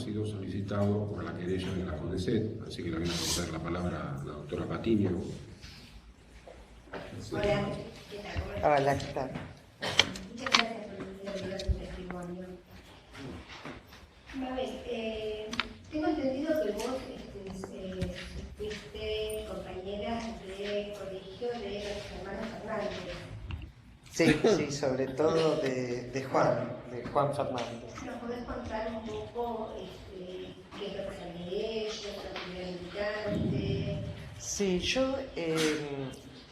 sido solicitado por la querella de la CONECET, así que le voy a ceder la palabra a la doctora Patiño. Hola, ¿qué tal? Hola, ¿qué tal? Muchas gracias por venir a tu testimonio. Una vez, tengo entendido que vos fuiste compañera de colegio de los hermanos Fernández. Sí, sobre todo de Juan Fernández. ¿Nos podés contar un poco qué es lo que son ellos, la actividad militante? Sí, yo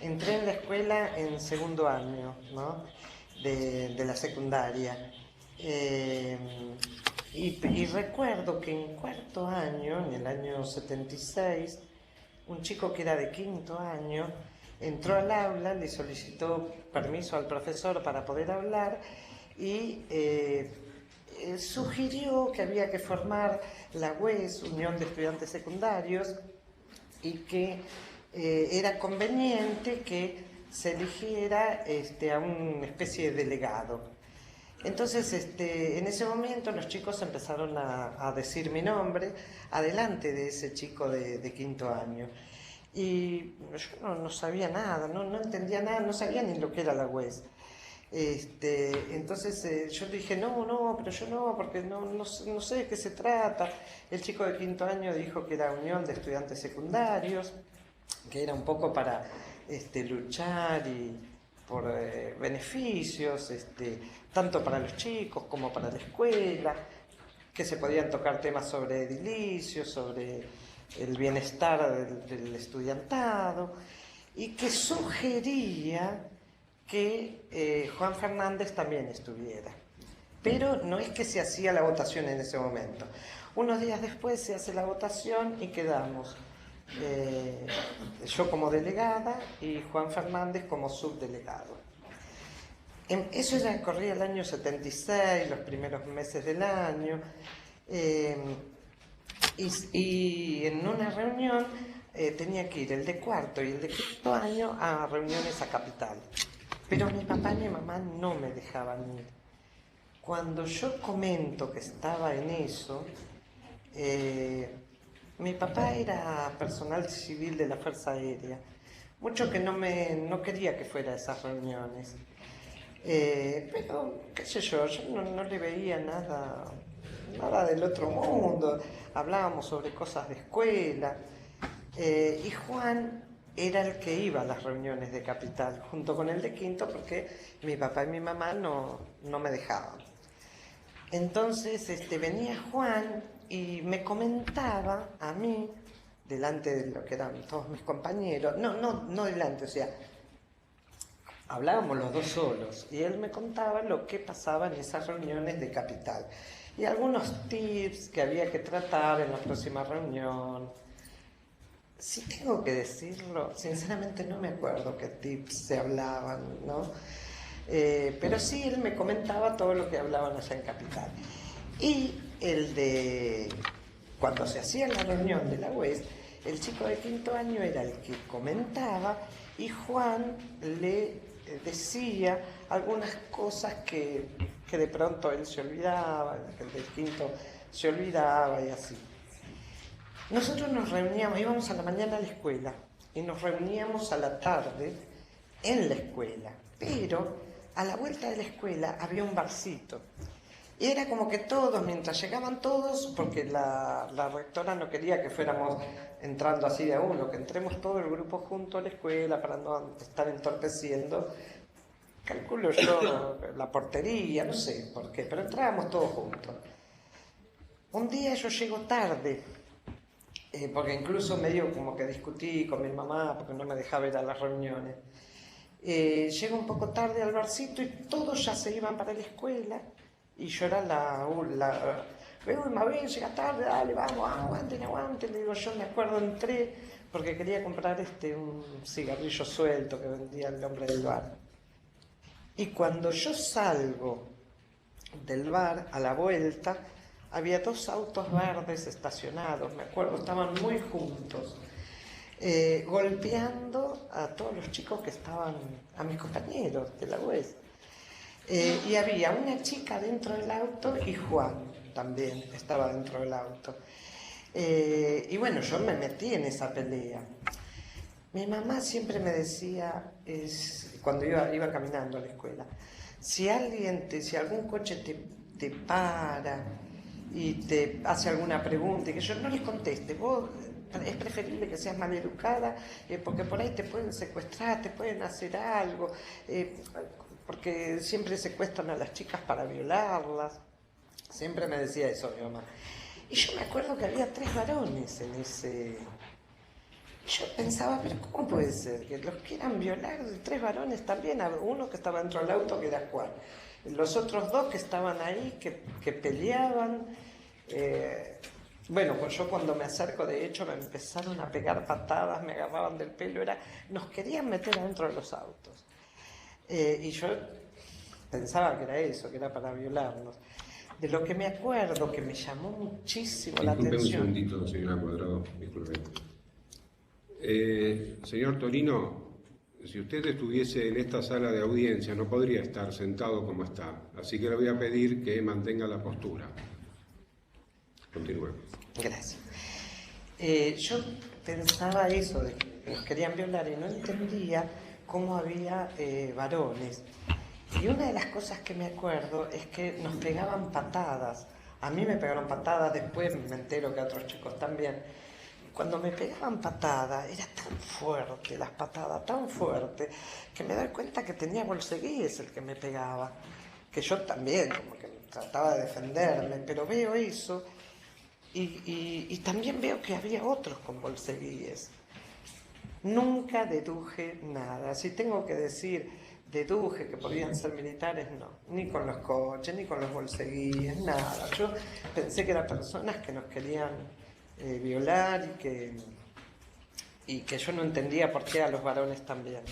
entré en la escuela en segundo año, ¿no? de la secundaria. Y recuerdo que en cuarto año, en el año 76, un chico que era de quinto año entró al aula, le solicitó permiso al profesor para poder hablar y sugirió que había que formar la UES, Unión de Estudiantes Secundarios, y que era conveniente que se eligiera a una especie de delegado. Entonces, en ese momento los chicos empezaron a decir mi nombre adelante de ese chico de quinto año. Y yo no sabía nada, no entendía nada, no sabía ni lo que era la UES. Entonces yo dije, pero yo no, porque no sé de qué se trata. El chico de quinto año dijo que era Unión de Estudiantes Secundarios, que era un poco para luchar por beneficios, tanto para los chicos como para la escuela, que se podían tocar temas sobre edilicios, sobre el bienestar del estudiantado, y que sugería que Juan Fernández también estuviera. Pero no es que se hacía la votación en ese momento. Unos días después se hace la votación y quedamos yo como delegada y Juan Fernández como subdelegado. Eso ya corría el año 76, los primeros meses del año, y en una reunión tenía que ir el de cuarto y el de quinto año a reuniones a Capital. Pero mi papá y mi mamá no me dejaban ir. Cuando yo comento que estaba en eso, mi papá era personal civil de la Fuerza Aérea, mucho que no quería que fuera a esas reuniones. Pero, qué sé yo no le veía nada del otro mundo. Hablábamos sobre cosas de escuela, y Juan era el que iba a las reuniones de Capital, junto con el de quinto, porque mi papá y mi mamá no me dejaban. Entonces venía Juan y me comentaba a mí, delante de lo que eran todos mis compañeros, no delante, o sea, hablábamos los dos solos, y él me contaba lo que pasaba en esas reuniones de Capital, y algunos tips que había que tratar en la próxima reunión. Si tengo que decirlo, sinceramente no me acuerdo qué tips se hablaban, ¿no? Pero sí, él me comentaba todo lo que hablaban allá en Capital. Y cuando se hacía la reunión de la UES, el chico de quinto año era el que comentaba y Juan le decía algunas cosas que de pronto él se olvidaba, que el del quinto se olvidaba y así. Nosotros nos reuníamos, íbamos a la mañana a la escuela y nos reuníamos a la tarde en la escuela, pero a la vuelta de la escuela había un barcito. Y era como que todos, mientras llegaban todos, porque la rectora no quería que fuéramos entrando así de a uno, que entremos todo el grupo junto a la escuela para no estar entorpeciendo, calculo yo, la portería, no sé por qué, pero entrábamos todos juntos. Un día yo llego tarde, porque incluso medio como que discutí con mi mamá porque no me dejaba ir a las reuniones. Llego un poco tarde al barcito y todos ya se iban para la escuela y yo era veo Mabel, llega tarde, dale, vamos, aguanten. Le digo, yo me acuerdo, entré porque quería comprar un cigarrillo suelto que vendía el hombre del bar. Y cuando yo salgo del bar a la vuelta, había dos autos verdes estacionados, me acuerdo, estaban muy juntos, golpeando a todos los chicos que estaban, a mis compañeros de la UES. Y había una chica dentro del auto y Juan. también estaba dentro del auto. Y bueno, yo me metí en esa pelea. Mi mamá siempre me decía, cuando iba caminando a la escuela, si algún coche te para y te hace alguna pregunta y que yo no les conteste, vos es preferible que seas maleducada, porque por ahí te pueden secuestrar, te pueden hacer algo, porque siempre secuestran a las chicas para violarlas. Siempre me decía eso mi mamá. Y yo me acuerdo que había 3 varones en ese... Yo pensaba, pero ¿cómo puede ser? Que los quieran violar, 3 varones también, uno que estaba dentro del auto que era Juan, los otros 2 que estaban ahí, que peleaban. Bueno, pues yo cuando me acerco, de hecho, me empezaron a pegar patadas, me agarraban del pelo, nos querían meter adentro de los autos. Y yo pensaba que era eso, que era para violarnos. De lo que me acuerdo, que me llamó muchísimo la atención... un segundito, señora Cuadrado, disculpe. Señor Torino, si usted estuviese en esta sala de audiencia no podría estar sentado como está, así que le voy a pedir que mantenga la postura. Continúe. Gracias. Yo pensaba eso, de que nos querían violar y no entendía cómo había varones. Y una de las cosas que me acuerdo es que nos pegaban patadas. A mí me pegaron patadas, después me entero que a otros chicos también. Cuando me pegaban patadas, era tan fuerte las patadas, tan fuerte, que me doy cuenta que tenía bolseguíes el que me pegaba. Que yo también, como que trataba de defenderme, pero veo eso y también veo que había otros con bolseguíes. Nunca deduje nada. Si tengo que decir, deduje que podían ser militares, no. Ni con los coches, ni con los bolseguíes, nada. Yo pensé que eran personas que nos querían violar y que yo no entendía por qué a los varones también.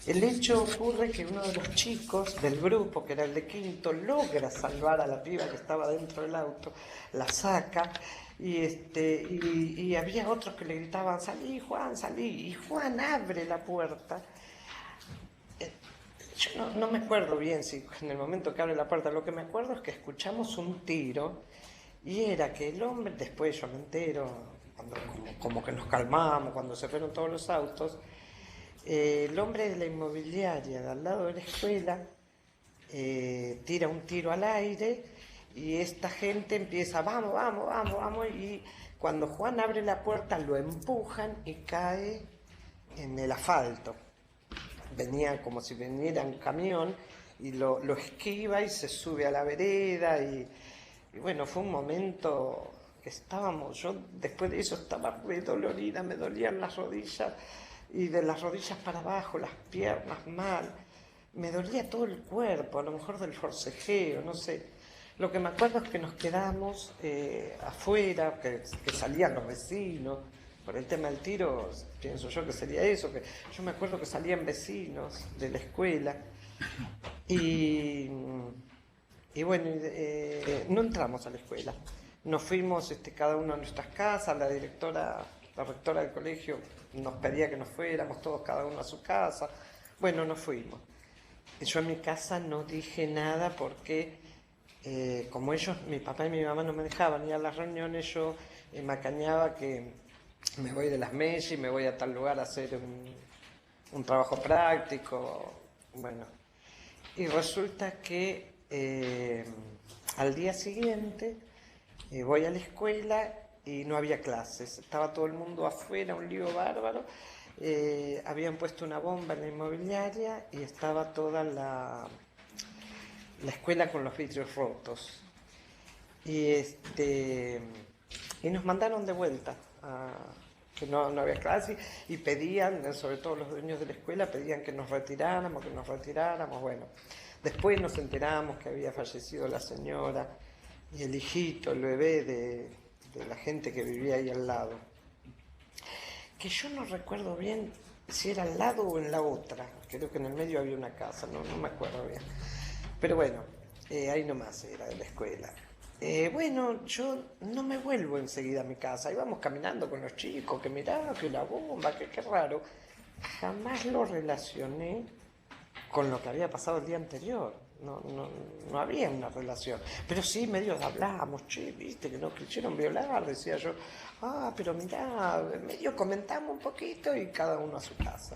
El hecho ocurre que uno de los chicos del grupo, que era el de quinto, logra salvar a la piba que estaba dentro del auto, la saca y había otros que le gritaban, salí Juan, salí, y Juan abre la puerta. Yo no me acuerdo bien si en el momento que abre la puerta, lo que me acuerdo es que escuchamos un tiro y era que el hombre, después yo me entero, como que nos calmamos, cuando se fueron todos los autos, el hombre de la inmobiliaria de al lado de la escuela tira un tiro al aire y esta gente empieza, vamos, vamos, vamos, vamos, y cuando Juan abre la puerta lo empujan y cae en el asfalto. Venía como si viniera un camión y lo esquiva y se sube a la vereda y bueno, fue un momento que yo después de eso estaba re dolorida, me dolían las rodillas y de las rodillas para abajo, las piernas mal, me dolía todo el cuerpo, a lo mejor del forcejeo, no sé. Lo que me acuerdo es que nos quedamos afuera, que salían los vecinos. Por el tema del tiro, pienso yo que sería eso, que yo me acuerdo que salían vecinos de la escuela y bueno, no entramos a la escuela, nos fuimos cada uno a nuestras casas, la rectora del colegio nos pedía que nos fuéramos todos cada uno a su casa, bueno, nos fuimos. Yo en mi casa no dije nada porque como mi papá y mi mamá no me dejaban ir a las reuniones, yo macaneaba que me voy de las MESI, me voy a tal lugar a hacer un trabajo práctico, bueno. Y resulta que al día siguiente voy a la escuela y no había clases, estaba todo el mundo afuera, un lío bárbaro, habían puesto una bomba en la inmobiliaria y estaba toda la escuela con los vidrios rotos. Y nos mandaron de vuelta, que no había clase, y pedían, sobre todo los dueños de la escuela, pedían que nos retiráramos, bueno. Después nos enteramos que había fallecido la señora y el hijito, el bebé de la gente que vivía ahí al lado. Que yo no recuerdo bien si era al lado o en la otra, creo que en el medio había una casa, no me acuerdo bien. Pero bueno, ahí nomás era de la escuela. Bueno, yo no me vuelvo enseguida a mi casa, íbamos caminando con los chicos, que mirá, que la bomba, que qué raro. Jamás lo relacioné con lo que había pasado el día anterior. no había una relación. Pero sí, medio hablábamos, che, viste que nos quisieron violar, decía yo. Ah, pero mirá, medio comentamos un poquito y cada uno a su casa.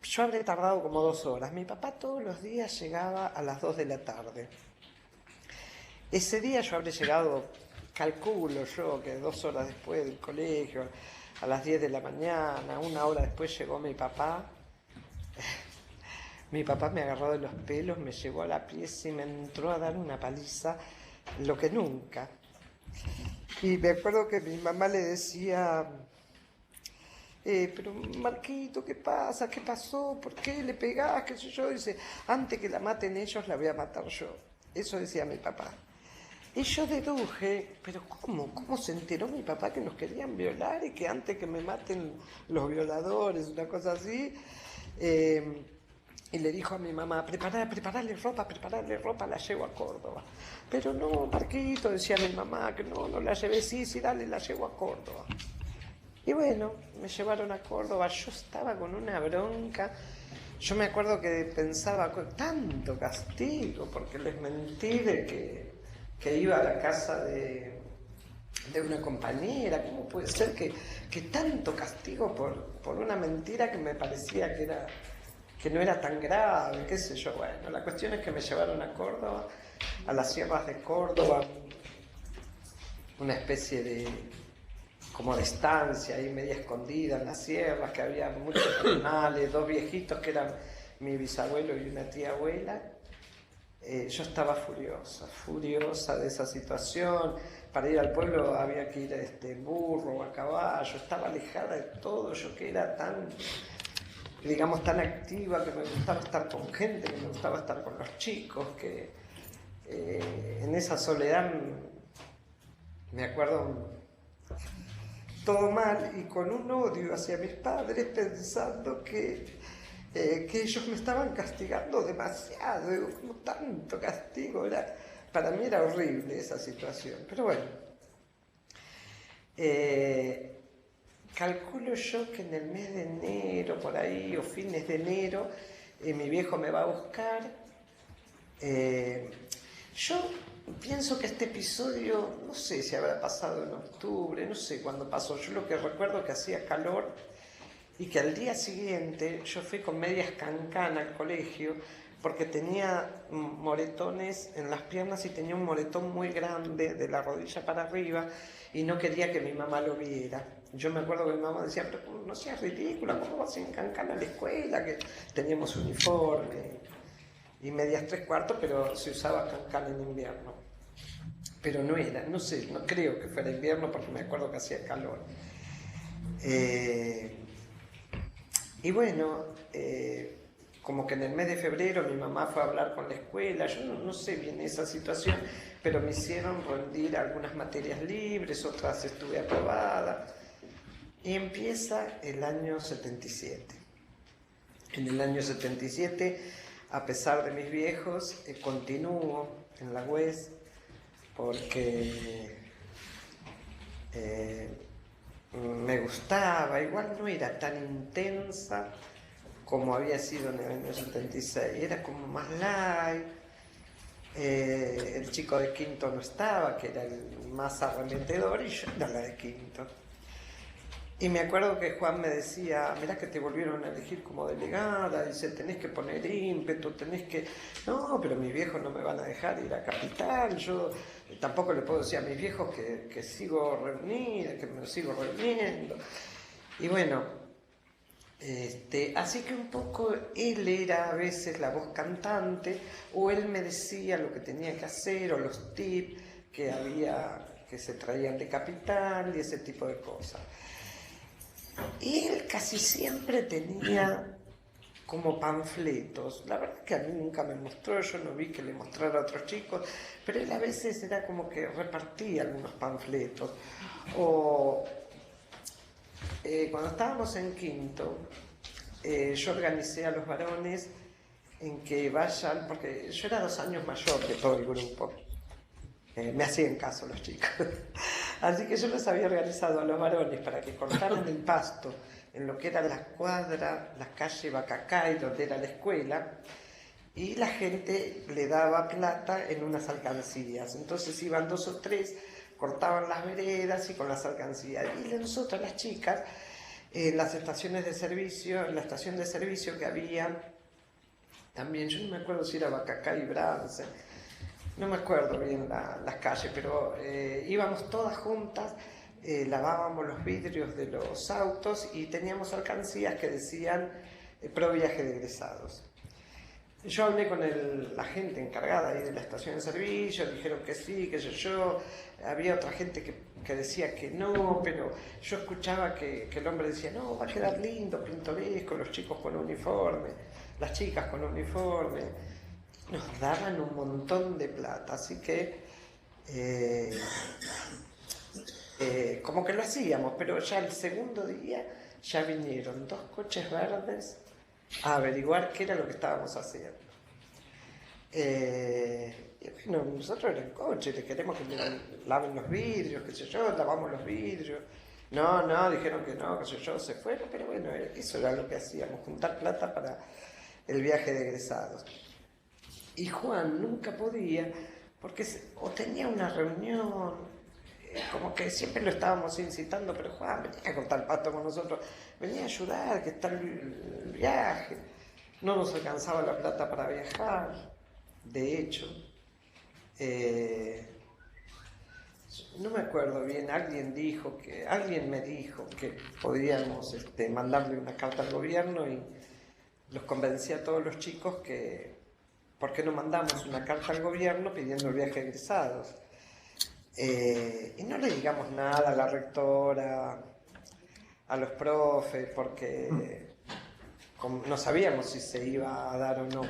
Yo habré tardado como 2 horas. Mi papá todos los días llegaba a las 2 de la tarde. Ese día yo habré llegado, calculo yo, que 2 horas después del colegio, a las 10 de la mañana, 1 hora después llegó mi papá. Mi papá me agarró de los pelos, me llevó a la pieza y me entró a dar una paliza, lo que nunca. Y me acuerdo que mi mamá le decía, pero Marquito, ¿qué pasa? ¿Qué pasó? ¿Por qué le pegás? ¿Qué sé yo? Dice, antes que la maten ellos, la voy a matar yo. Eso decía mi papá. Y yo deduje, pero ¿cómo? ¿Cómo se enteró mi papá que nos querían violar y que antes que me maten los violadores, una cosa así? Y le dijo a mi mamá, prepararle ropa, la llevo a Córdoba. Pero no, Marquito, decía mi mamá, que no la llevé, sí, dale, la llevo a Córdoba. Y bueno, me llevaron a Córdoba, yo estaba con una bronca. Yo me acuerdo que pensaba, tanto castigo, porque les mentí de que iba a la casa de una compañera. ¿Cómo puede ser que tanto castigo por una mentira que me parecía que no era tan grave, qué sé yo? Bueno, la cuestión es que me llevaron a Córdoba, a las sierras de Córdoba, una especie como de estancia ahí media escondida en las sierras, que había muchos animales, 2 viejitos que eran mi bisabuelo y una tía abuela. Yo estaba furiosa de esa situación. Para ir al pueblo había que ir en burro o a caballo, estaba alejada de todo, yo que era tan activa, que me gustaba estar con gente, que me gustaba estar con los chicos, que en esa soledad me acuerdo todo mal y con un odio hacia mis padres, pensando que ellos me estaban castigando demasiado, como tanto castigo, para mí era horrible esa situación. Pero bueno, calculo yo que en el mes de enero, por ahí, o fines de enero, mi viejo me va a buscar. Yo pienso que este episodio, no sé si habrá pasado en octubre, no sé cuándo pasó. Yo lo que recuerdo es que hacía calor y que al día siguiente yo fui con medias cancana al colegio porque tenía moretones en las piernas y tenía un moretón muy grande de la rodilla para arriba y no quería que mi mamá lo viera. Yo me acuerdo que mi mamá decía, pero no seas ridícula, ¿cómo vas en cancana a la escuela? Que teníamos uniforme y medias 3/4, pero se usaba cancana en invierno. Pero no era, no sé, no creo que fuera invierno porque me acuerdo que hacía calor. Y bueno, como que en el mes de febrero mi mamá fue a hablar con la escuela, yo no sé bien esa situación, pero me hicieron rendir algunas materias libres, otras estuve aprobada, y empieza el año 77. En el año 77, a pesar de mis viejos, continúo en la UES porque me gustaba, igual no era tan intensa como había sido en el año 76, era como más light. El chico de quinto no estaba, que era el más arremetedor, y yo era la de quinto. Y me acuerdo que Juan me decía, mirá que te volvieron a elegir como delegada, dice, tenés que poner ímpetu, tenés que... No, pero mis viejos no me van a dejar ir a Capital, yo tampoco le puedo decir a mis viejos que sigo reunida, que me sigo reuniendo. Y bueno, así que un poco él era a veces la voz cantante, o él me decía lo que tenía que hacer, o los tips que se traían de Capital y ese tipo de cosas. Y él casi siempre tenía como panfletos. La verdad que a mí nunca me mostró, yo no vi que le mostrara a otros chicos, pero él a veces era como que repartía algunos panfletos. O cuando estábamos en quinto, yo organicé a los varones en que vayan, porque yo era 2 años mayor que todo el grupo. Me hacían caso los chicos. Así que yo los había organizado a los varones para que cortaran el pasto en lo que era la cuadra, la calle Bacacay, donde era la escuela, y la gente le daba plata en unas alcancías. Entonces iban 2 o 3, cortaban las veredas y con las alcancías. Y nosotros, las chicas, en las estaciones de servicio, en la estación de servicio que había, también, yo no me acuerdo si era Bacacá y Brance, no me acuerdo bien las calles, pero íbamos todas juntas, lavábamos los vidrios de los autos y teníamos alcancías que decían pro viaje de egresados. Yo hablé con la gente encargada ahí de la estación de servicio, dijeron que sí, que yo. Había otra gente que decía que no, pero yo escuchaba que el hombre decía, no, va a quedar lindo, pintoresco, los chicos con uniforme, las chicas con uniforme. Nos daban un montón de plata, así que como que lo hacíamos, pero ya el segundo día ya vinieron 2 coches verdes a averiguar qué era lo que estábamos haciendo. Y bueno, nosotros eran coches, le queremos que laven los vidrios, qué sé yo, lavamos los vidrios. No, dijeron que no, qué sé yo, se fueron, pero bueno, eso era lo que hacíamos, juntar plata para el viaje de egresados. Y Juan nunca podía, porque o tenía una reunión, como que siempre lo estábamos incitando, pero Juan venía a cortar el pasto con nosotros, venía a ayudar, que está el viaje. No nos alcanzaba la plata para viajar. De hecho, no me acuerdo bien, alguien me dijo que podíamos mandarle una carta al gobierno y los convencí a todos los chicos que ¿por qué no mandamos una carta al gobierno pidiendo el viaje de egresados? Y no le digamos nada a la rectora, a los profes, porque no sabíamos si se iba a dar o no.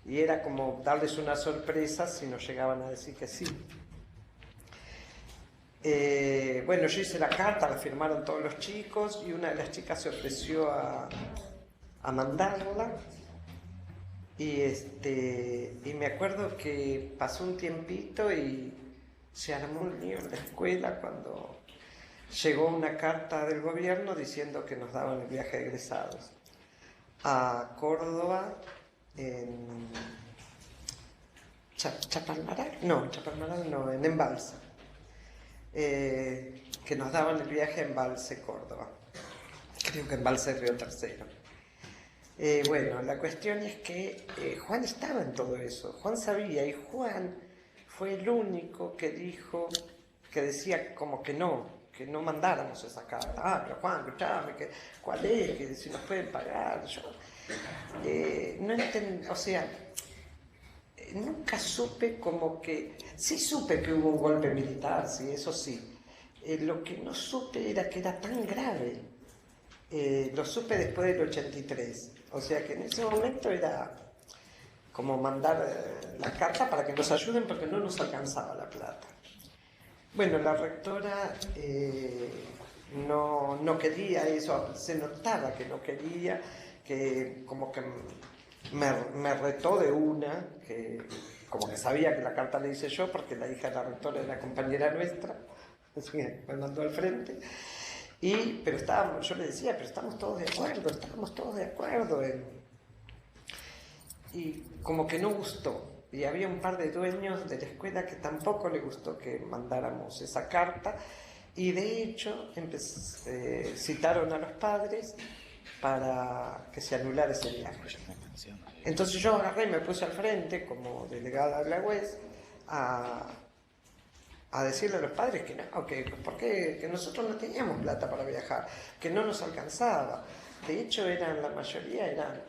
Y era como darles una sorpresa si nos llegaban a decir que sí. Bueno, yo hice la carta, la firmaron todos los chicos y una de las chicas se ofreció a mandarla. Y me acuerdo que pasó un tiempito y se armó un lío en la escuela cuando llegó una carta del gobierno diciendo que nos daban el viaje de egresados a Córdoba, en Chaparmaral no, en Embalse, que nos daban el viaje a Embalse, Córdoba, creo que Embalse Río Tercero. Bueno, la cuestión es que Juan estaba en todo eso, Juan sabía, y Juan fue el único que decía como que no mandáramos esa carta. Pero Juan, escuchame, ¿cuál es? Que si nos pueden pagar. Yo no entendí, o sea, nunca supe sí supe que hubo un golpe militar, sí, eso sí. Lo que no supe era que era tan grave. Lo supe después del 83. O sea que en ese momento era como mandar la carta para que nos ayuden porque no nos alcanzaba la plata. Bueno, la rectora no quería eso, se notaba que no quería, que como que me retó de una, que como que sabía que la carta la hice yo porque la hija de la rectora era compañera nuestra, así que me mandó al frente. Pero yo le decía, pero estábamos todos de acuerdo. Y como que no gustó. Y había un par de dueños de la escuela que tampoco le gustó que mandáramos esa carta. Y de hecho citaron a los padres para que se anulara ese viaje. Entonces yo agarré y me puse al frente como delegada de la UES a decirle a los padres que no, que nosotros no teníamos plata para viajar, que no nos alcanzaba. De hecho, la mayoría eran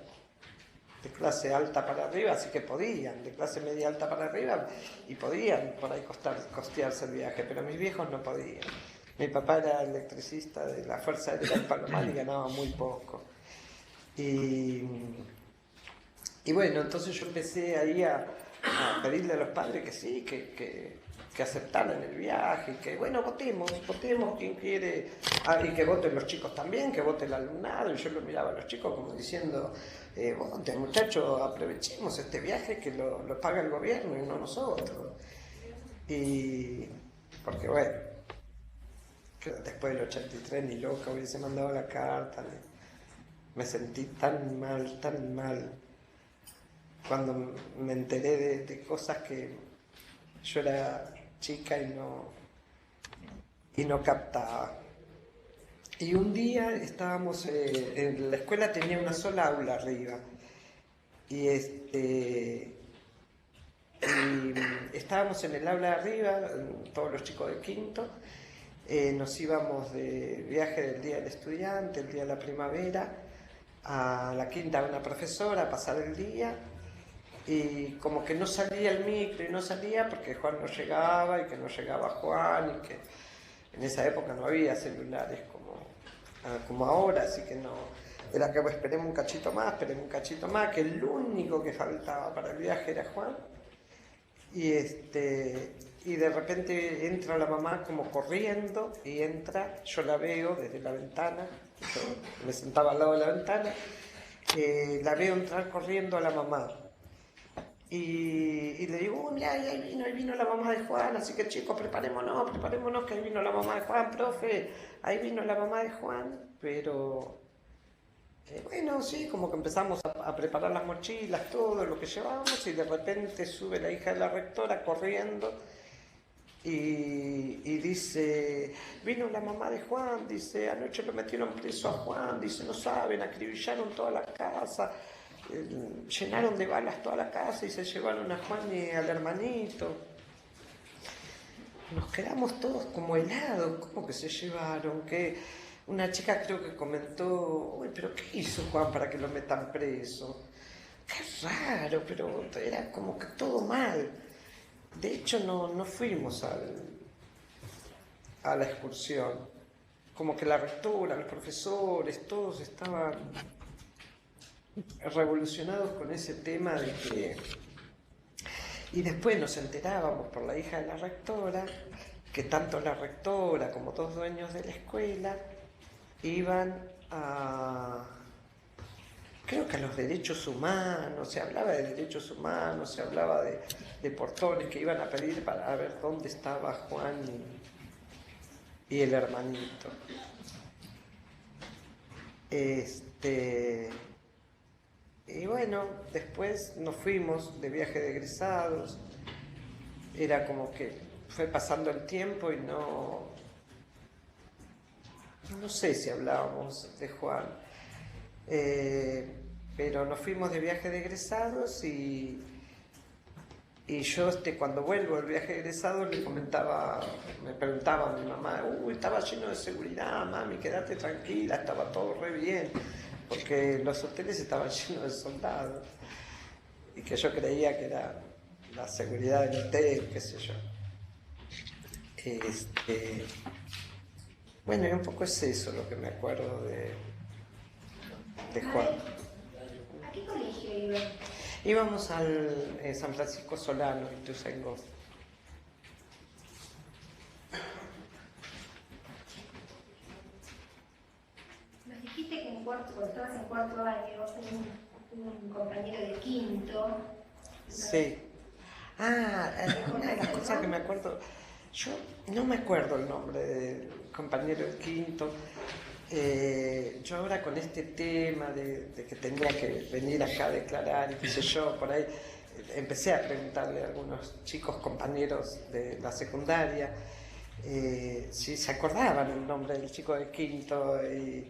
de clase alta para arriba, así que podían, de clase media alta para arriba, y podían por ahí costearse el viaje, pero mis viejos no podían. Mi papá era electricista de la Fuerza Aérea del Palomar y ganaba muy poco. Y bueno, entonces yo empecé ahí a pedirle a los padres que sí, que aceptaran el viaje, que bueno, votemos quien quiere, y que voten los chicos también, que vote el alumnado. Y yo lo miraba a los chicos como diciendo, voten muchachos, aprovechemos este viaje que lo paga el gobierno y no nosotros. Y porque bueno, que después del 83 ni loca hubiese mandado la carta, me sentí tan mal, cuando me enteré de cosas que yo era chica y no captaba. Y un día estábamos, en la escuela tenía una sola aula arriba, y estábamos en el aula de arriba, todos los chicos de quinto, nos íbamos de viaje del Día del Estudiante, el Día de la Primavera, a la quinta de una profesora a pasar el día, y como que no salía el micro y no salía porque Juan no llegaba y que no llegaba Juan, y que en esa época no había celulares como ahora, así que no, era que esperemos un cachito más, que el único que faltaba para el viaje era Juan. Y de repente entra la mamá como corriendo, y entra, yo la veo desde la ventana, yo me sentaba al lado de la ventana, la veo entrar corriendo a la mamá. Y le digo, mira, ahí vino la mamá de Juan, así que chicos, preparémonos, que ahí vino la mamá de Juan, profe, ahí vino la mamá de Juan. Pero bueno, sí, como que empezamos a preparar las mochilas, todo lo que llevábamos, y de repente sube la hija de la rectora corriendo y dice, vino la mamá de Juan, dice, anoche lo metieron preso a Juan, dice, no saben, acribillaron toda la casa, llenaron de balas toda la casa y se llevaron a Juan y al hermanito. Nos quedamos todos como helados, ¿cómo que se llevaron? Que una chica creo que comentó, uy, pero ¿qué hizo Juan para que lo metan preso? Qué raro, pero era como que todo mal. De hecho no fuimos a la excursión. Como que la rectora, los profesores, todos estaban revolucionados con ese tema de que... Y después nos enterábamos por la hija de la rectora que tanto la rectora como dos dueños de la escuela iban creo que a los derechos humanos, se hablaba de derechos humanos, se hablaba de portones que iban a pedir para ver dónde estaba Juan y el hermanito. Y bueno, después nos fuimos de viaje de egresados, era como que fue pasando el tiempo y no sé si hablábamos de Juan, pero nos fuimos de viaje de egresados y yo cuando vuelvo del viaje de egresados me preguntaba a mi mamá, estaba lleno de seguridad, mami, quédate tranquila, estaba todo re bien, porque los hoteles estaban llenos de soldados y que yo creía que era la seguridad del hotel, qué sé yo. Bueno, y un poco es eso lo que me acuerdo de Juan. ¿A qué colegio iban? Íbamos al San Francisco Solano, en Ituzaingó. Nos dijiste que cuando estabas en cuarto año, un compañero de quinto. Sí. Una de las cosas que me acuerdo, yo no me acuerdo el nombre del compañero de quinto. Yo ahora con este tema de que tenía que venir acá a declarar y qué sé yo, por ahí empecé a preguntarle a algunos chicos compañeros de la secundaria si se acordaban el nombre del chico de quinto y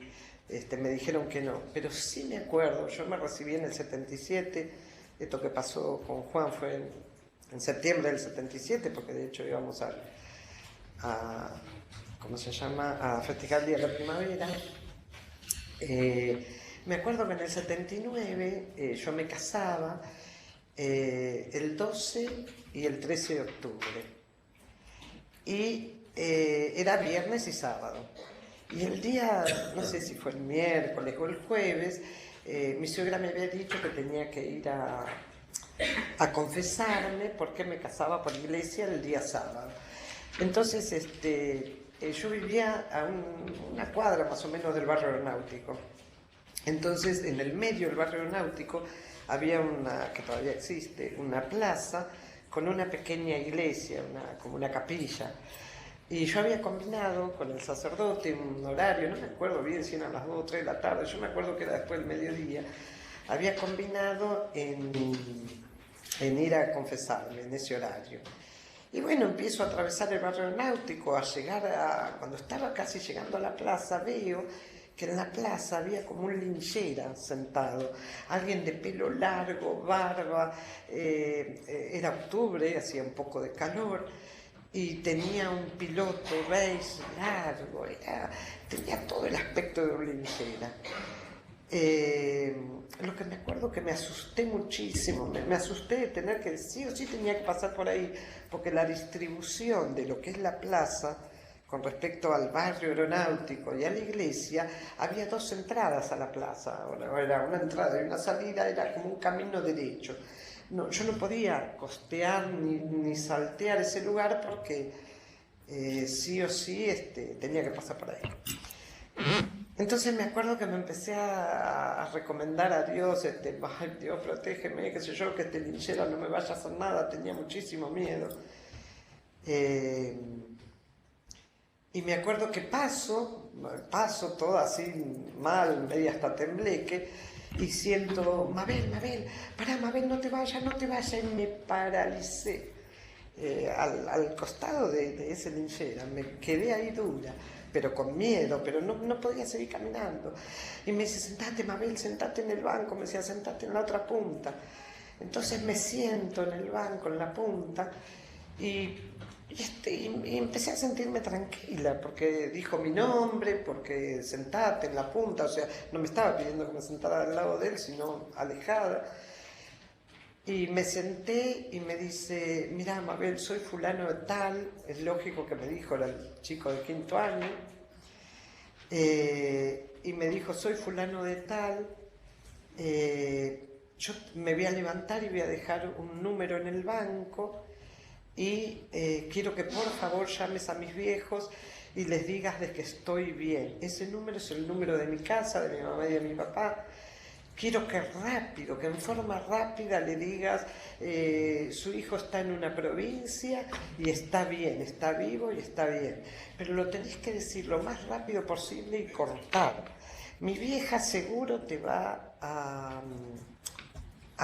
me dijeron que no, pero sí me acuerdo, yo me recibí en el 77, esto que pasó con Juan fue en septiembre del 77, porque de hecho íbamos ¿cómo se llama?, a festejar el Día de la Primavera. Me acuerdo que en el 79 yo me casaba el 12 y el 13 de octubre. Y era viernes y sábado. Y el día, no sé si fue el miércoles o el jueves, mi suegra me había dicho que tenía que ir a confesarme porque me casaba por iglesia el día sábado. Entonces, yo vivía a una cuadra más o menos del barrio aeronáutico. Entonces, en el medio del barrio aeronáutico había que todavía existe, una plaza con una pequeña iglesia, como una capilla. Y yo había combinado con el sacerdote un horario, no me acuerdo bien si eran las 2 o 3 de la tarde, yo me acuerdo que era después del mediodía, había combinado en ir a confesarme en ese horario. Y bueno, empiezo a atravesar el barrio náutico, cuando estaba casi llegando a la plaza, veo que en la plaza había como un linchera sentado, alguien de pelo largo, barba, era octubre, hacía un poco de calor, y tenía un piloto beige largo, tenía todo el aspecto de un linchera. Lo que me acuerdo que me asusté muchísimo, me asusté de tener que sí o sí tenía que pasar por ahí, porque la distribución de lo que es la plaza con respecto al barrio aeronáutico y a la iglesia, había dos entradas a la plaza, era una entrada y una salida, era como un camino derecho. No, yo no podía costear ni saltear ese lugar porque sí o sí tenía que pasar por ahí. Entonces me acuerdo que me empecé a recomendar a Dios, ay, Dios, protégeme, qué sé yo, que este linchero no me vaya a hacer nada, tenía muchísimo miedo. Y me acuerdo que paso todo así mal, medio hasta tembleque, y siento, Mabel, pará, Mabel, no te vayas, y me paralicé al costado de ese linchera, me quedé ahí dura, pero con miedo, pero no podía seguir caminando. Y me dice, sentate, Mabel, sentate en el banco, me decía, sentate en la otra punta. Entonces me siento en el banco, en la punta, y empecé a sentirme tranquila, porque dijo mi nombre, porque sentate en la punta, o sea, no me estaba pidiendo que me sentara al lado de él, sino alejada. Y me senté y me dice, mirá, Mabel, soy fulano de tal, es lógico que me dijo, era el chico de 5º año, y me dijo, soy fulano de tal, yo me voy a levantar y voy a dejar un número en el banco, y quiero que por favor llames a mis viejos y les digas de que estoy bien. Ese número es el número de mi casa, de mi mamá y de mi papá. Quiero que rápido, que en forma rápida le digas, su hijo está en una provincia y está bien, está vivo y está bien. Pero lo tenés que decir lo más rápido posible y cortar. Mi vieja seguro te va a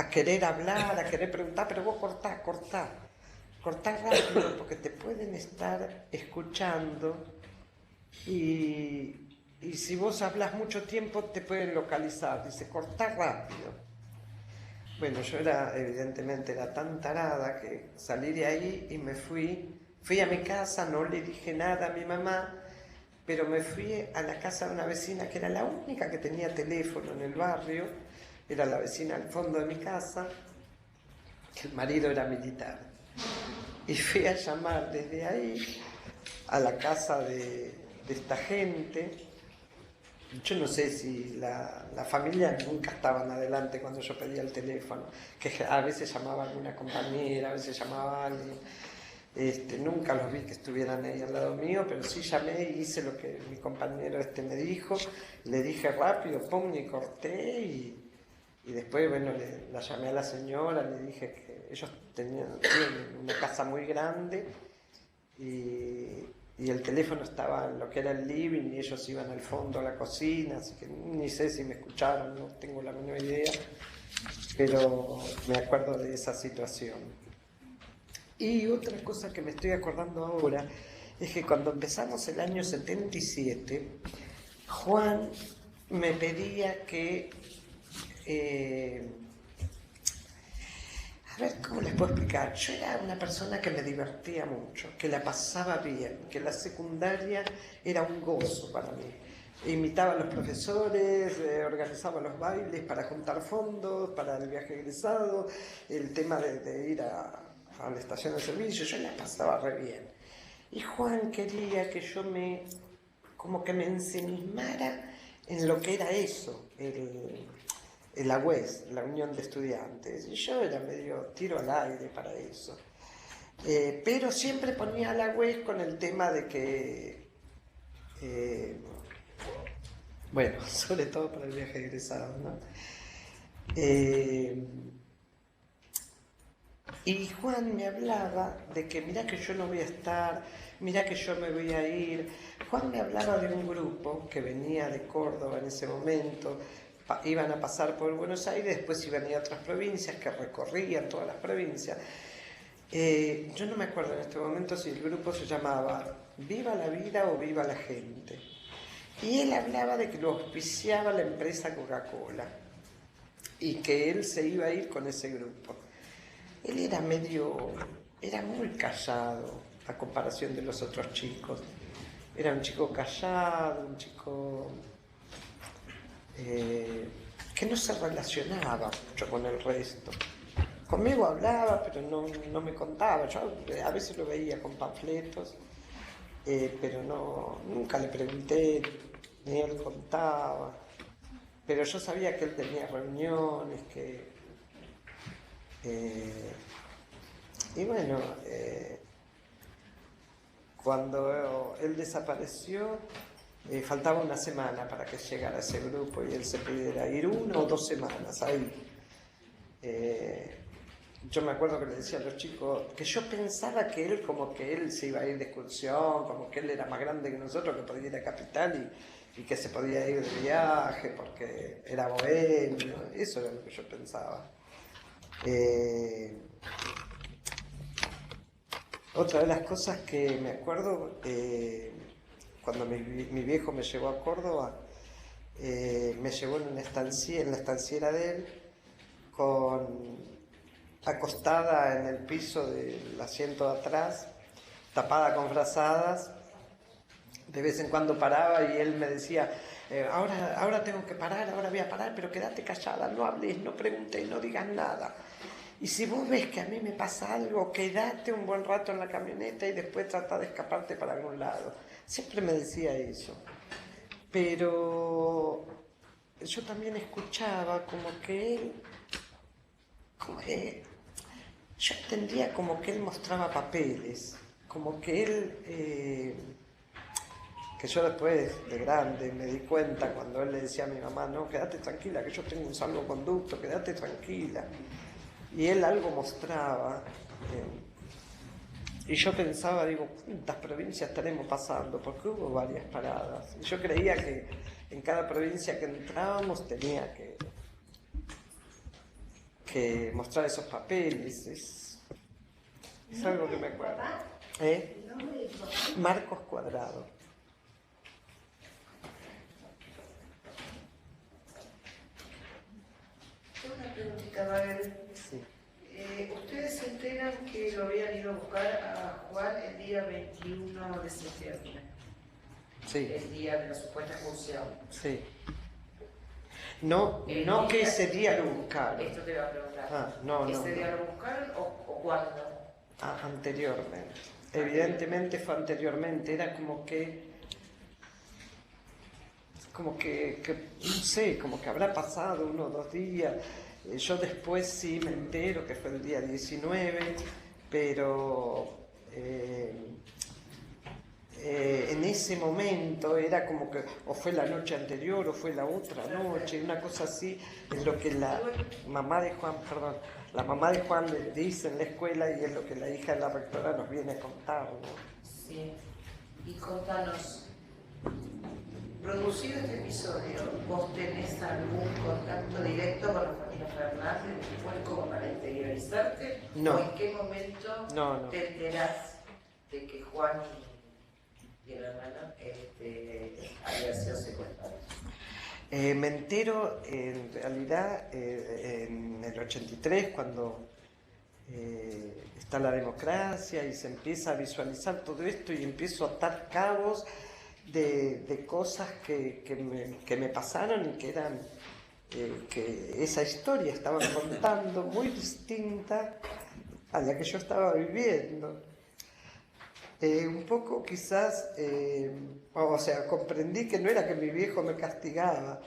querer hablar, a querer preguntar, pero vos cortá rápido, porque te pueden estar escuchando y si vos hablas mucho tiempo te pueden localizar. Dice, cortá rápido. Bueno, yo evidentemente era tan tarada que salí de ahí y me fui a mi casa, no le dije nada a mi mamá, pero me fui a la casa de una vecina que era la única que tenía teléfono en el barrio, era la vecina al fondo de mi casa, que el marido era militar. Y fui a llamar desde ahí a la casa de esta gente. Yo no sé si la familia nunca estaban adelante cuando yo pedía el teléfono, que a veces llamaba alguna compañera, a veces llamaba a alguien. Nunca los vi que estuvieran ahí al lado mío, pero sí llamé y hice lo que mi compañero me dijo. Le dije rápido, pum, y corté y después, bueno, la llamé a la señora, le dije que ellos tienen una casa muy grande y el teléfono estaba en lo que era el living y ellos iban al fondo a la cocina, así que ni sé si me escucharon, no tengo la menor idea, pero me acuerdo de esa situación. Y otra cosa que me estoy acordando ahora es que cuando empezamos el año 77, Juan me pedía que... a ver, ¿cómo les puedo explicar? Yo era una persona que me divertía mucho, que la pasaba bien, que la secundaria era un gozo para mí. Imitaba a los profesores, organizaba los bailes para juntar fondos, para el viaje egresado, el tema de ir a la estación de servicio, yo la pasaba re bien. Y Juan quería que yo como que me ensimismara en lo que era eso, la UES, la Unión de Estudiantes, y yo era medio tiro al aire para eso. Pero siempre ponía a la UES con el tema de que, bueno, sobre todo para el viaje egresado, ¿no? Y Juan me hablaba de que mirá que yo no voy a estar, mirá que yo me voy a ir. Juan me hablaba de un grupo que venía de Córdoba en ese momento, iban a pasar por Buenos Aires, después iban a ir a otras provincias, que recorrían todas las provincias. Yo no me acuerdo en este momento si el grupo se llamaba Viva la Vida o Viva la Gente. Y él hablaba de que lo auspiciaba la empresa Coca-Cola y que él se iba a ir con ese grupo. Él era muy callado a comparación de los otros chicos. Era un chico callado, un chico que no se relacionaba mucho con el resto. Conmigo hablaba, pero no me contaba. Yo a veces lo veía con panfletos, pero nunca le pregunté, ni él contaba. Pero yo sabía que él tenía reuniones, y bueno, cuando él desapareció, faltaba una semana para que llegara ese grupo y él se pudiera ir 1 o 2 semanas ahí. Yo me acuerdo que le decía a los chicos que yo pensaba que él se iba a ir de excursión, como que él era más grande que nosotros, que podía ir a Capital y que se podía ir de viaje porque era bohemio. Eso era lo que yo pensaba. Otra de las cosas que me acuerdo, cuando mi viejo me llevó a Córdoba, me llevó en la estanciera de él, acostada en el piso del asiento de atrás, tapada con frazadas. De vez en cuando paraba y él me decía, ahora tengo que parar, ahora voy a parar, pero quédate callada, no hables, no preguntes, no digas nada. Y si vos ves que a mí me pasa algo, quédate un buen rato en la camioneta y después trata de escaparte para algún lado. Siempre me decía eso. Pero yo también escuchaba como que él, yo entendía como que él mostraba papeles, como que él, que yo después de grande me di cuenta cuando él le decía a mi mamá, no, quédate tranquila, que yo tengo un salvoconducto, quédate tranquila. Y él algo mostraba, y yo pensaba, digo, ¿cuántas provincias estaremos pasando? Porque hubo varias paradas. Y yo creía que en cada provincia que entrábamos tenía que mostrar esos papeles. Es algo que me acuerdo. ¿El nombre de tu papá? Marcos Cuadrado. Una preguntita, Mabel. Sí. Ustedes se enteran que lo habían ido a buscar a Juan el día 21 de septiembre, Sí, el día de la supuesta expulsión. sí. No que ese día lo buscaron. Esto te iba a preguntar. No. ¿Ese día lo buscaron o cuándo? Anteriormente. Evidentemente fue anteriormente. Era como que no sé, como que habrá pasado 1 o 2 días. Yo después sí me entero que fue el día 19, pero en ese momento era como que o fue la noche anterior o fue la otra noche, una cosa así. Es lo que la mamá de Juan le dice en la escuela y es lo que la hija de la rectora nos viene a contar, ¿no? Sí. Y contanos, producido este episodio, ¿vos tenés algún contacto directo con la familia Fernández? ¿Fue como para interiorizarte? No. ¿O en qué momento No. te enterás de que Juan y el hermano habían sido secuestrados? Me entero en realidad en el 83 cuando está la democracia y se empieza a visualizar todo esto y empiezo a atar cabos de cosas que me pasaron y que eran que esa historia estaban contando muy distinta a la que yo estaba viviendo. Un poco quizás, comprendí que no era que mi viejo me castigaba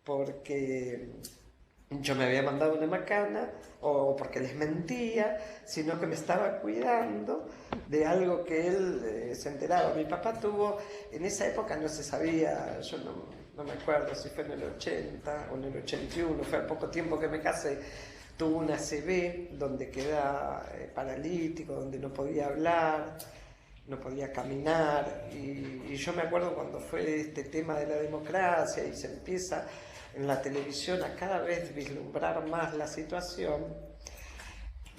porque yo me había mandado una macana o porque les mentía, sino que me estaba cuidando de algo que él se enteraba. Mi papá tuvo, en esa época no se sabía, yo no me acuerdo si fue en el 80 o en el 81, fue al poco tiempo que me casé, tuvo una ACV donde queda paralítico, donde no podía hablar, no podía caminar, y yo me acuerdo cuando fue este tema de la democracia y se empieza en la televisión a cada vez vislumbrar más la situación,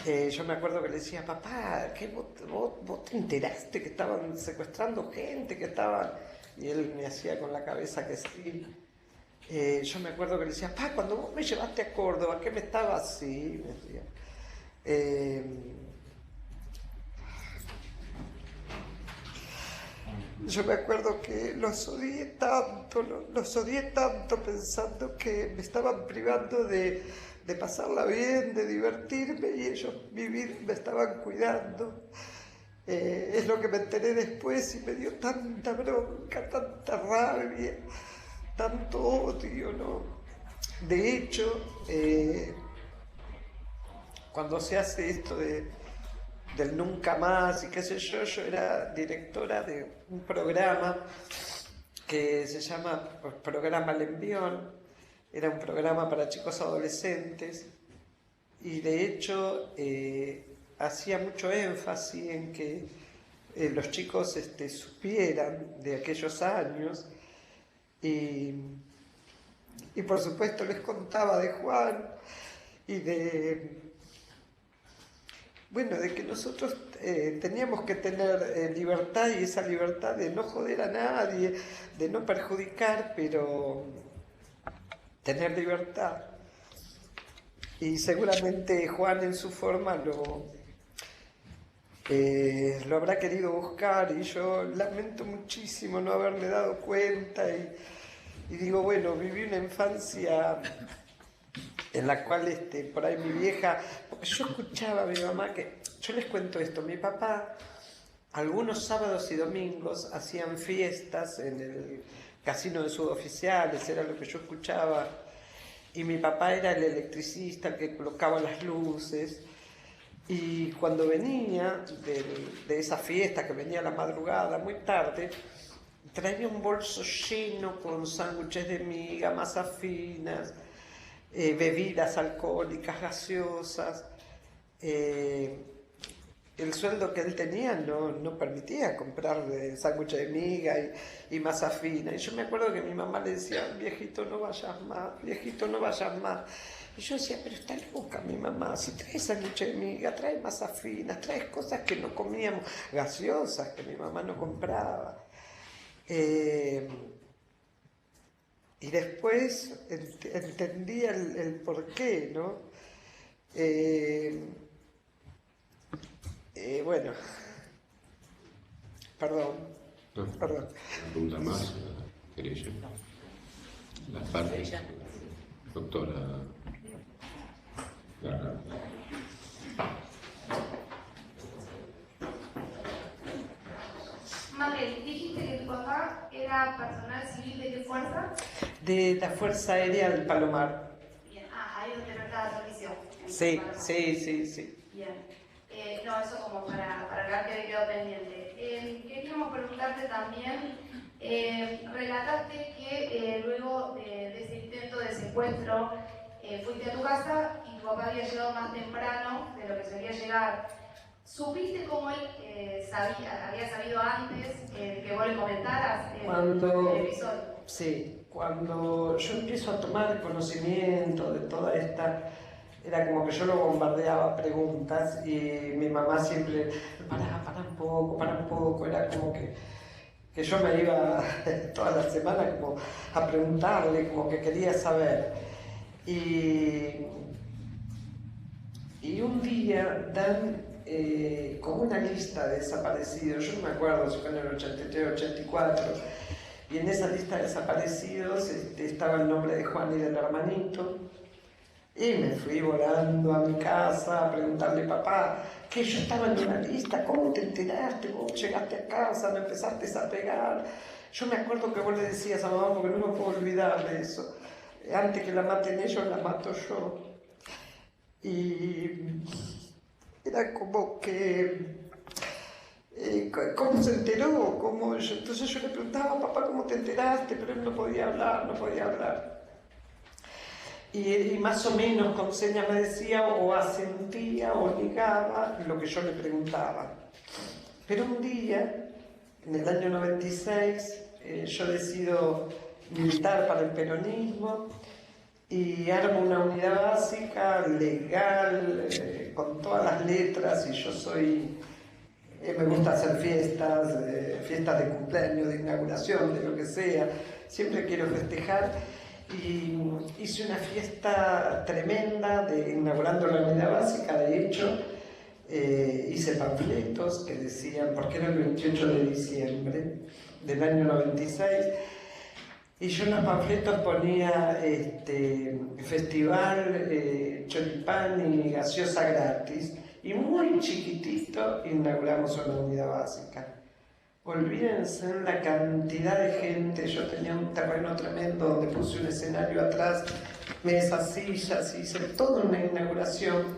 yo me acuerdo que le decía, papá, ¿qué vos te enteraste que estaban secuestrando gente, que estaban...? Y él me hacía con la cabeza que sí. Yo me acuerdo que le decía, papá, cuando vos me llevaste a Córdoba, ¿qué me estaba así? Me decía. Yo me acuerdo que los odié tanto pensando que me estaban privando de pasarla bien, de divertirme, y ellos me estaban cuidando. Es lo que me enteré después y me dio tanta bronca, tanta rabia, tanto odio, ¿no? De hecho, cuando se hace esto del nunca más y qué sé yo era directora de un programa que se llama Programa El Envión. Era un programa para chicos adolescentes y de hecho hacía mucho énfasis en que los chicos supieran de aquellos años y por supuesto les contaba de Juan y de que nosotros teníamos que tener libertad, y esa libertad de no joder a nadie, de no perjudicar, pero tener libertad. Y seguramente Juan en su forma lo habrá querido buscar, y yo lamento muchísimo no haberme dado cuenta y digo, bueno, viví una infancia en la cual por ahí mi vieja, porque yo escuchaba a mi mamá yo les cuento esto, mi papá algunos sábados y domingos hacían fiestas en el casino de suboficiales, era lo que yo escuchaba, y mi papá era el electricista, el que colocaba las luces, y cuando venía de esa fiesta, que venía a la madrugada, muy tarde, traía un bolso lleno con sándwiches de miga, masas finas, bebidas alcohólicas, gaseosas. El sueldo que él tenía no permitía comprar sándwiches de miga y masa fina. Y yo me acuerdo que mi mamá le decía, viejito, no vayas más, viejito, no vayas más. Y yo decía, pero está loca mi mamá, si trae sándwiches de miga, trae masas finas, trae cosas que no comíamos, gaseosas que mi mamá no compraba. Y después entendí el porqué, ¿no? Bueno, perdón. Una pregunta más, querella. Las partes, doctora Garra. Mabel, dijiste que tu papá era personal civil ¿de qué fuerza? De la Fuerza Aérea del Palomar. Bien, ahí donde no está la transmisión. Sí. Bien, no, eso como para acá que quedó pendiente. Queríamos preguntarte también, relataste que luego de ese intento de secuestro fuiste a tu casa y tu papá había llegado más temprano de lo que solía llegar. ¿Supiste cómo él había sabido antes que vos le comentaras el episodio? Sí, cuando yo empiezo a tomar conocimiento de toda esta, era como que yo lo bombardeaba preguntas y mi mamá siempre, para un poco, era como que yo me iba toda la semana como a preguntarle, como que quería saber. Y un día dan como una lista de desaparecidos, yo no me acuerdo si fue en el 83, 84, y en esa lista de desaparecidos estaba el nombre de Juan y del hermanito, y me fui volando a mi casa a preguntarle, papá, que yo estaba en una lista, ¿cómo te enteraste? Vos llegaste a casa, me empezaste a pegar. Yo me acuerdo que vos le decías a mamá, porque no me puedo olvidar de eso, antes que la maten ellos, la mato yo. Y era como que, ¿cómo se enteró? Entonces yo le preguntaba, papá, ¿cómo te enteraste? Pero él no podía hablar. Y más o menos con señas me decía, o asentía, o negaba lo que yo le preguntaba. Pero un día, en el año 96, yo decido militar para el peronismo, y armo una unidad básica, legal, con todas las letras, y yo soy... me gusta hacer fiestas, fiestas de cumpleaños, de inauguración, de lo que sea, siempre quiero festejar, y hice una fiesta tremenda inaugurando la unidad básica. De hecho, hice panfletos que decían, porque era el 28 de diciembre del año 96, y yo en los panfletos ponía festival, choripán y gaseosa gratis, y muy chiquitito inauguramos una unidad básica. Olvídense en la cantidad de gente. Yo tenía un terreno tremendo donde puse un escenario atrás, mesas, sillas, hice toda una inauguración.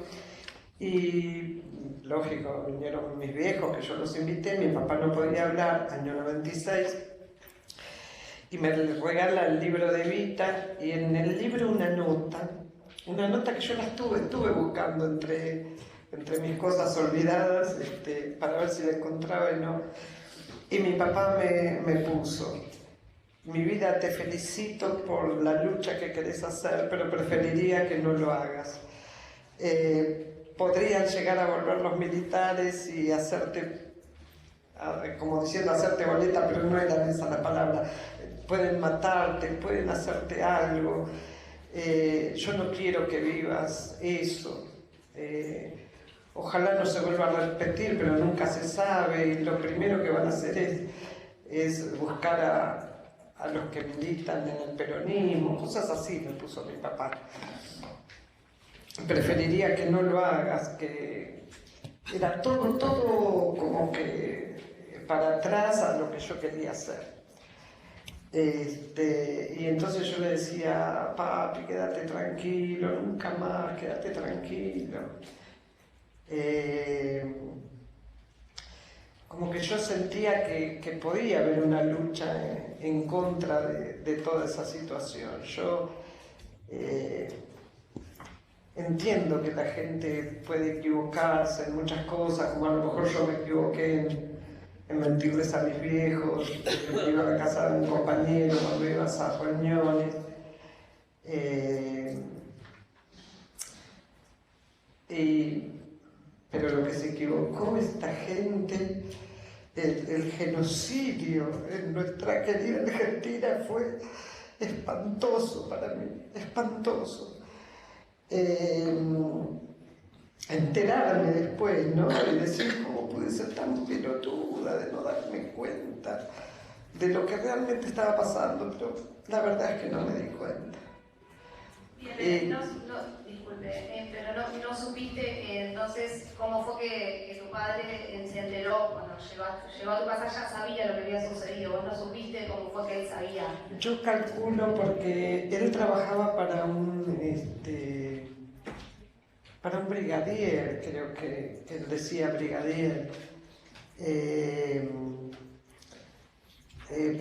Y lógico, vinieron mis viejos, que yo los invité, mi papá no podía hablar, año 96, y me regala el libro de Evita, y en el libro una nota que yo la estuve buscando entre mis cosas olvidadas, para ver si la encontraba y no. Y mi papá me puso: mi vida, te felicito por la lucha que querés hacer, pero preferiría que no lo hagas. Podrían llegar a volver los militares y hacerte, como diciendo, hacerte boleta, pero no era esa la palabra. Pueden matarte, pueden hacerte algo. Yo no quiero que vivas eso. Ojalá no se vuelva a repetir, pero nunca se sabe, y lo primero que van a hacer es buscar a los que militan en el peronismo, cosas así me puso mi papá. Preferiría que no lo hagas, que era todo como que para atrás a lo que yo quería hacer. Y entonces yo le decía: papi, quédate tranquilo, nunca más, quédate tranquilo. Como que yo sentía que podía haber una lucha en contra de toda esa situación. Yo entiendo que la gente puede equivocarse en muchas cosas, como a lo mejor yo me equivoqué en mentirles a mis viejos, que iba a la casa de un compañero cuando iba a esas reuniones. Pero lo que se equivocó esta gente, el genocidio en nuestra querida Argentina, fue espantoso para mí, espantoso. Enterarme después, ¿no? Y decir: ¿cómo pude ser tan pelotuda de no darme cuenta de lo que realmente estaba pasando? Pero la verdad es que no me di cuenta. Bien, disculpe, pero no supiste entonces cómo fue que tu padre se enteró cuando llegó a tu casa. Ya sabía lo que había sucedido, vos no supiste cómo fue que él sabía. Yo calculo porque él trabajaba para un brigadier, creo que él decía brigadier,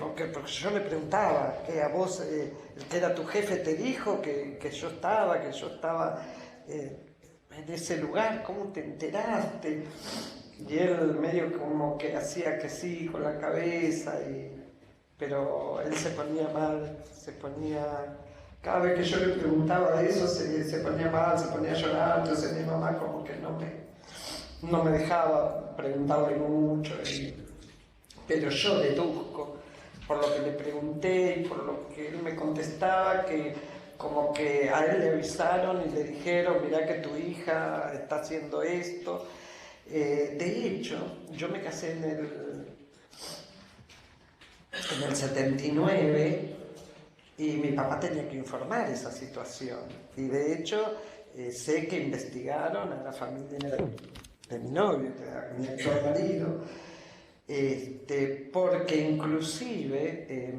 porque yo le preguntaba, que a vos, el que era tu jefe, te dijo que yo estaba en ese lugar, ¿cómo te enteraste? Y él medio como que hacía que sí con la cabeza, pero él se ponía mal, cada vez que yo le preguntaba de eso se ponía mal, se ponía a llorar. Entonces mi mamá como que no me dejaba preguntarle mucho, pero yo deduzco por lo que le pregunté y por lo que él me contestaba, que como que a él le avisaron y le dijeron: mirá que tu hija está haciendo esto. De hecho, yo me casé en el 79, y mi papá tenía que informar esa situación. Y de hecho, sé que investigaron a la familia de mi novio, que era mi actual marido, porque inclusive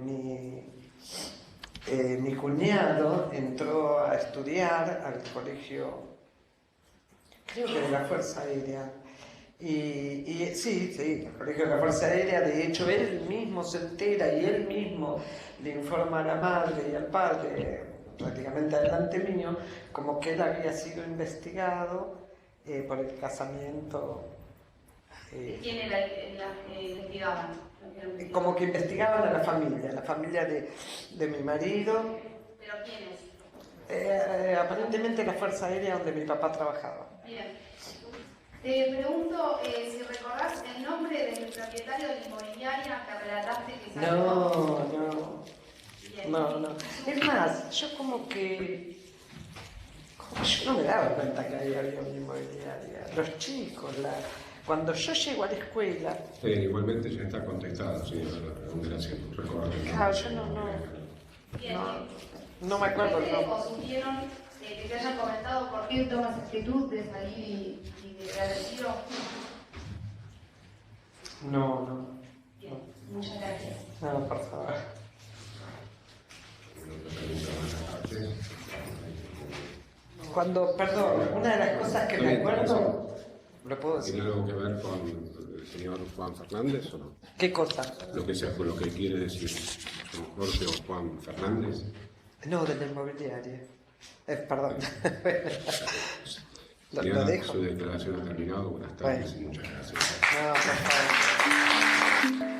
mi cuñado entró a estudiar al colegio, creo que de la Fuerza Aérea. Sí, el colegio de la Fuerza Aérea. De hecho, él mismo se entera y él mismo le informa a la madre y al padre, prácticamente delante mío, como que él había sido investigado por el casamiento. ¿Quién era el que investigaban? Como que investigaban a la familia de mi marido. ¿Pero quiénes? Aparentemente la Fuerza Aérea donde mi papá trabajaba. Bien. Te pregunto si recordás el nombre del propietario de la inmobiliaria que relataste que salió. No. Bien. No. Es más, yo como que yo no me daba cuenta que ahí había una inmobiliaria. Los chicos, cuando yo llego a la escuela, Igualmente ya está contestada, señora. Gracias por recordar. claro, yo Bien. no me acuerdo el ¿Ustedes nombre. o supieron que te hayan comentado por qué tomas actitud de salir y de agradecido? No. Bien, muchas gracias. No, por favor. Perdón, una de las cosas que me acuerdo, ¿lo puedo ¿Tiene decir? algo que ver con el señor Juan Fernández o no? ¿Qué cosa? Lo que quiere decir Jorge o Juan Fernández. No, de la inmobiliaria. Perdón. Lo Ya dejo. su declaración ha terminado. Buenas tardes y muchas gracias. No, por favor.